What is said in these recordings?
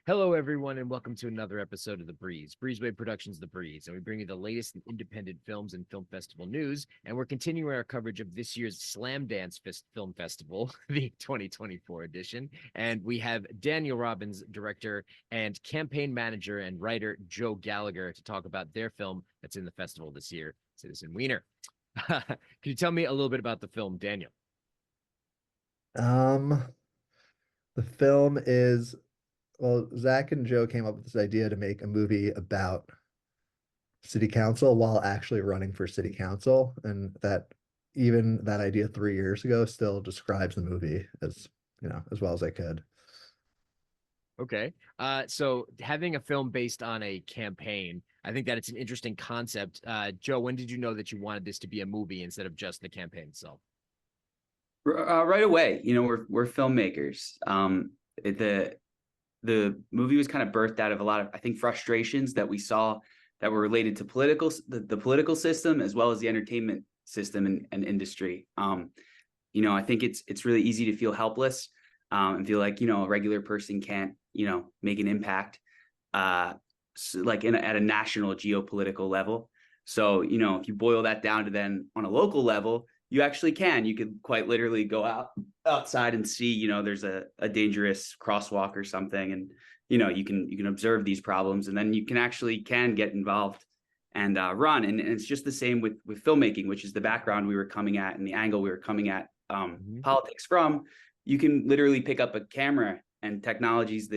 Hello, everyone, and welcome to another episode of The Breeze. Breezeway Productions The Breeze, and we bring you the latest in independent films and film festival news. And we're continuing our coverage of this year's Slamdance Film Festival, the 2024 edition. And we have Daniel Robbins, director, and campaign manager and writer Joe Gallagher to talk about their film that's in the festival this year, Citizen Weiner. Can you tell me a little bit about the film, Daniel? Um, the film is, well, Zach and Joe came up with this idea to make a movie about city council while actually running for city council, and that even that idea 3 years ago still describes the movie as well as I could. Okay. So having a film based on a campaign, I think that it's an interesting concept. Joe, when did you know that you wanted this to be a movie instead of just the campaign itself? Right away. We're filmmakers. The movie was kind of birthed out of a lot of, I think, frustrations that we saw that were related to the political system as well as the entertainment system and industry. I think it's really easy to feel helpless and feel like a regular person can't make an impact like at a national geopolitical level. So if you boil that down to then on a local level, you actually can. You could quite literally go outside and see, there's a dangerous crosswalk or something, and you can observe these problems, and then you can get involved and run. And it's just the same with filmmaking, which is the background we were coming at and the angle we were coming at politics from. You can literally pick up a camera, and technology's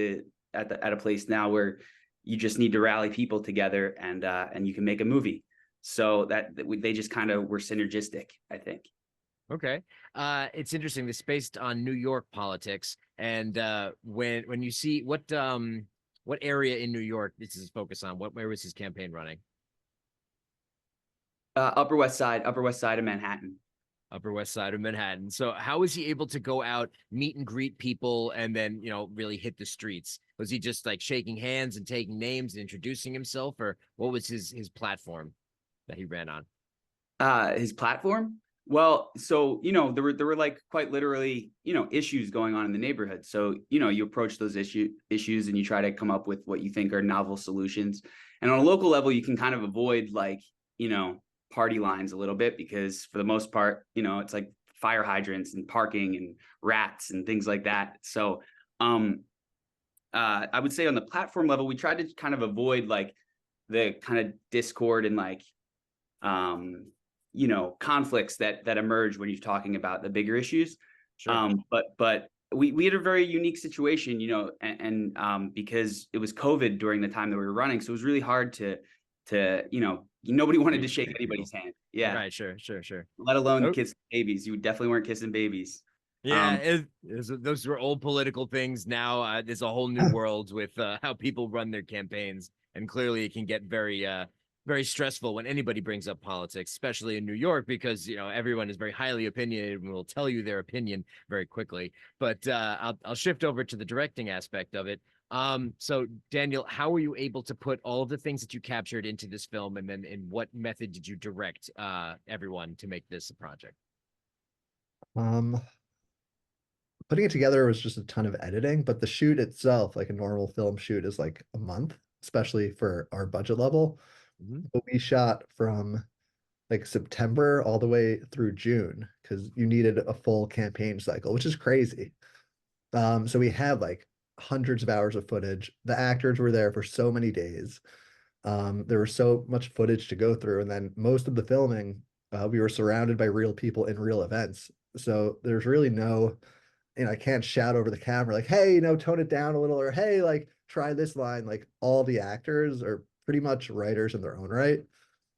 at a place now where you just need to rally people together and you can make a movie. So they just kind of were synergistic, I think. Okay. It's interesting. This is based on New York politics. And when you see what area in New York this is focused on, where was his campaign running? Upper West Side of Manhattan. Upper West Side of Manhattan. So how was he able to go out, meet and greet people, and then really hit the streets? Was he just like shaking hands and taking names and introducing himself, or what was his platform that he ran on? His platform. Well, so there were like quite literally issues going on in the neighborhood. So you approach those issues and you try to come up with what you think are novel solutions. And on a local level, you can kind of avoid like party lines a little bit, because for the most part, it's like fire hydrants and parking and rats and things like that. So I would say on the platform level, we tried to kind of avoid like the kind of discord and like conflicts that emerge when you're talking about the bigger issues. Sure. But we had a very unique situation, and because it was COVID during the time that we were running, so it was really hard to nobody wanted to shake anybody's hand. Yeah. Right. Sure. Let alone Oh, kiss babies. You definitely weren't kissing babies. yeah. Those were old political things. Now there's a whole new world with how people run their campaigns, and clearly it can get very stressful when anybody brings up politics, especially in New York, because everyone is very highly opinionated and will tell you their opinion very quickly. But I'll shift over to the directing aspect of it. So Daniel, how were you able to put all of the things that you captured into this film, and then in what method did you direct everyone to make this a project? Um, Putting it together was just a ton of editing, but the shoot itself, like a normal film shoot, is like a month, especially for our budget level. Mhm. But we shot from like September all the way through June because you needed a full campaign cycle, which is crazy. So we had like hundreds of hours of footage. The actors were there for so many days. There was so much footage to go through, and then most of the filming, we were surrounded by real people in real events. So there's really no, I can't shout over the camera like, "Hey, tone it down a little," or "Hey, like try this line." Like all the actors are pretty much writers in their own right,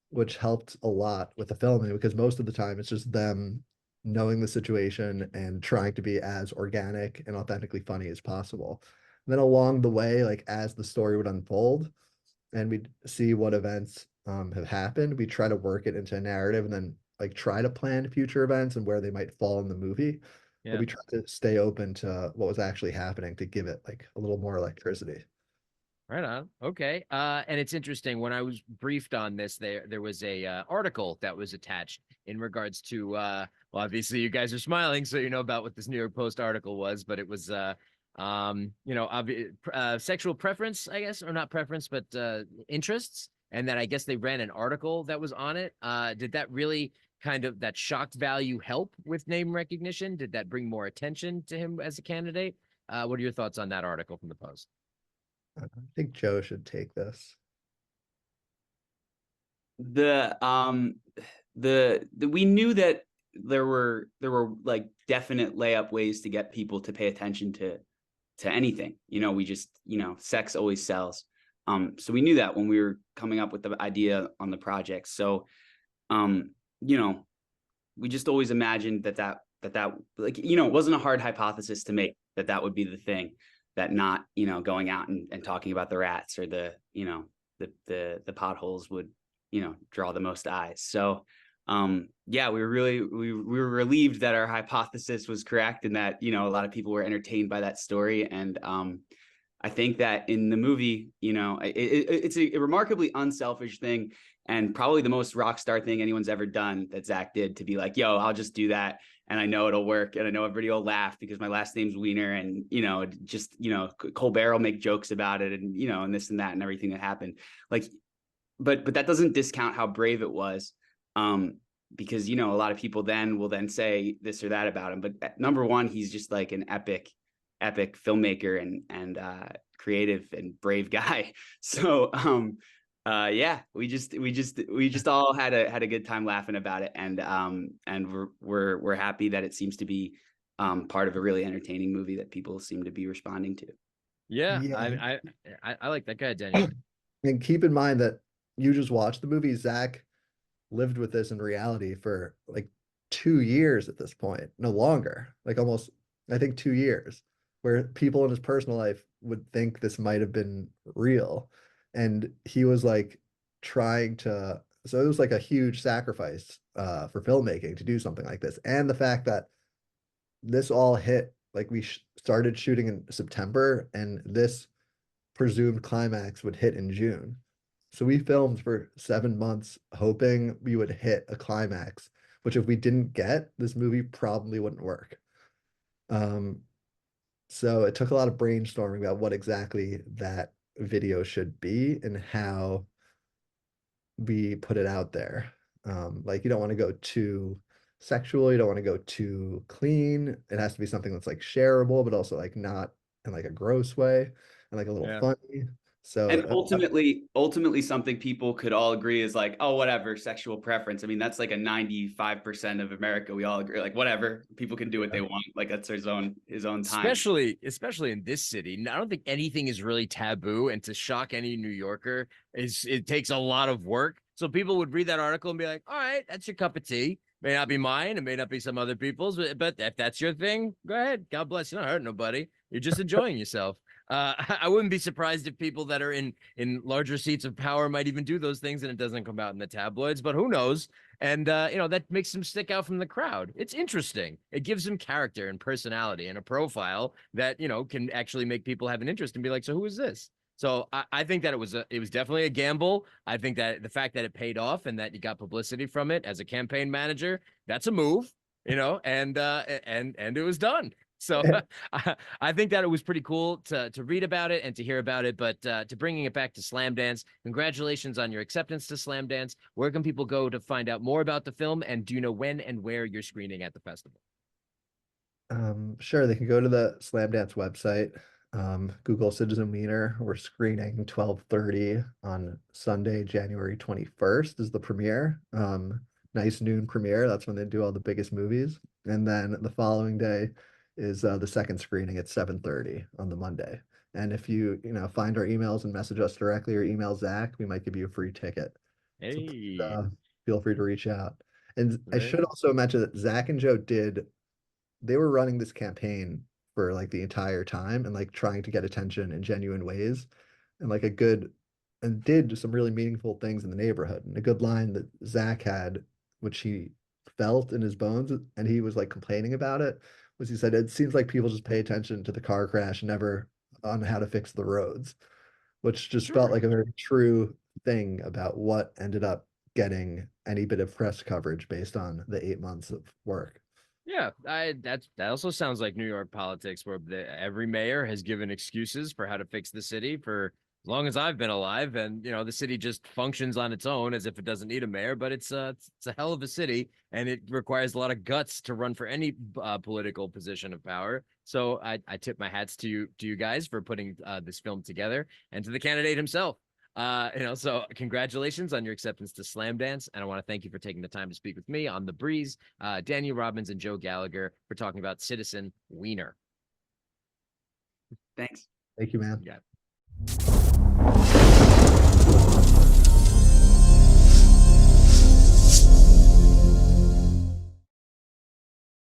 which helped a lot with the filming because most of the time it's just them knowing the situation and trying to be as organic and authentically funny as possible. And then along the way, like as the story would unfold and we'd see what events have happened, we try to work it into a narrative and then like try to plan future events and where they might fall in the movie. But Yeah. we try to stay open to what was actually happening to give it like a little more electricity. Right on. Okay. And it's interesting when I was briefed on this, there was a article that was attached in regards to well, obviously you guys are smiling, so you know about what this New York Post article was, but it was sexual preference, I guess, or not preference, but interests. And then I guess they ran an article that was on it. Did that really kind of that shocked value help with name recognition? Did that bring more attention to him as a candidate? What are your thoughts on that article from the Post? I think Joe should take this. We knew that there were like definite layup ways to get people to pay attention to anything. We just, sex always sells. So we knew that when we were coming up with the idea on the project. So we just always imagined that like, it wasn't a hard hypothesis to make that would be the thing, that not, going out and talking about the rats or the potholes would, draw the most eyes. So yeah, we were relieved that our hypothesis was correct and that, a lot of people were entertained by that story. And I think that in the movie, it's a remarkably unselfish thing and probably the most rock star thing anyone's ever done, that Zack did, to be like, yo, I'll just do that. And I know it'll work. And I know everybody will laugh because my last name's Weiner. And, Colbert will make jokes about it and, and this and that and everything that happened. Like, but that doesn't discount how brave it was. Because, a lot of people will then say this or that about him. But number one, he's just like an epic filmmaker and creative and brave guy. So yeah, we just all had a good time laughing about it, and we're happy that it seems to be part of a really entertaining movie that people seem to be responding to. Yeah, Yeah. I like that guy, Daniel. And keep in mind that you just watched the movie. Zack lived with this in reality for like 2 years at this point, no longer, like almost, I think 2 years, where people in his personal life would think this might have been real. And he was like trying to, so it was like a huge sacrifice for filmmaking to do something like this. And the fact that this all hit, like we started shooting in September and this presumed climax would hit in June. So we filmed for 7 months hoping we would hit a climax, which if we didn't get, this movie probably wouldn't work. So it took a lot of brainstorming about what exactly that video should be and how we put it out there. Like you don't want to go too sexual, you don't want to go too clean. It has to be something that's like shareable, but also like not in like a gross way and like a little funny. So And ultimately something people could all agree is like, oh, whatever, sexual preference. I mean, that's like a 95% of America. We all agree, like, whatever, people can do what they want. Like that's his own time. Especially in this city. I don't think anything is really taboo. And to shock any New Yorker it takes a lot of work. So people would read that article and be like, all right, that's your cup of tea. May not be mine, it may not be some other people's, but if that's your thing, go ahead. God bless. You're not hurting nobody. You're just enjoying yourself. I wouldn't be surprised if people that are in larger seats of power might even do those things and it doesn't come out in the tabloids, but who knows? And that makes them stick out from the crowd. It's interesting. It gives them character and personality and a profile that can actually make people have an interest and be like, so who is this? So I think that it was definitely a gamble. I think that the fact that it paid off and that you got publicity from it as a campaign manager, that's a move, and it was done. So I think that it was pretty cool to read about it and to hear about it. But to bringing it back to Slamdance, congratulations on your acceptance to Slamdance. Where can people go to find out more about the film? And do you know when and where you're screening at the festival? Sure, they can go to the Slamdance website, Google Citizen Wiener. We're screening 12:30 on Sunday, January 21st is the premiere. Nice noon premiere. That's when they do all the biggest movies. And then the following day is the second screening at 7:30 on the Monday. And if you find our emails and message us directly or email Zack, we might give you a free ticket. So Hey, feel free to reach out. And I very should also mention that Zack and Joe they were running this campaign for like the entire time and like trying to get attention in genuine ways and like and did some really meaningful things in the neighborhood. And a good line that Zack had, which he felt in his bones, and he was like complaining about it, was he said, it seems like people just pay attention to the car crash, never on how to fix the roads, which just felt true. like a very true thing about what ended up getting any bit of press coverage based on the 8 months of work. Yeah, that also sounds like New York politics, where every mayor has given excuses for how to fix the city for as long as I've been alive, and the city just functions on its own as if it doesn't need a mayor. But it's a hell of a city, and it requires a lot of guts to run for any political position of power. So I tip my hats to you guys for putting this film together, and to the candidate himself. So congratulations on your acceptance to Slamdance, and I want to thank you for taking the time to speak with me on The Breeze, Daniel Robbins and Joe Gallagher, for talking about Citizen Weiner. Thanks. Thank you, man. Yeah.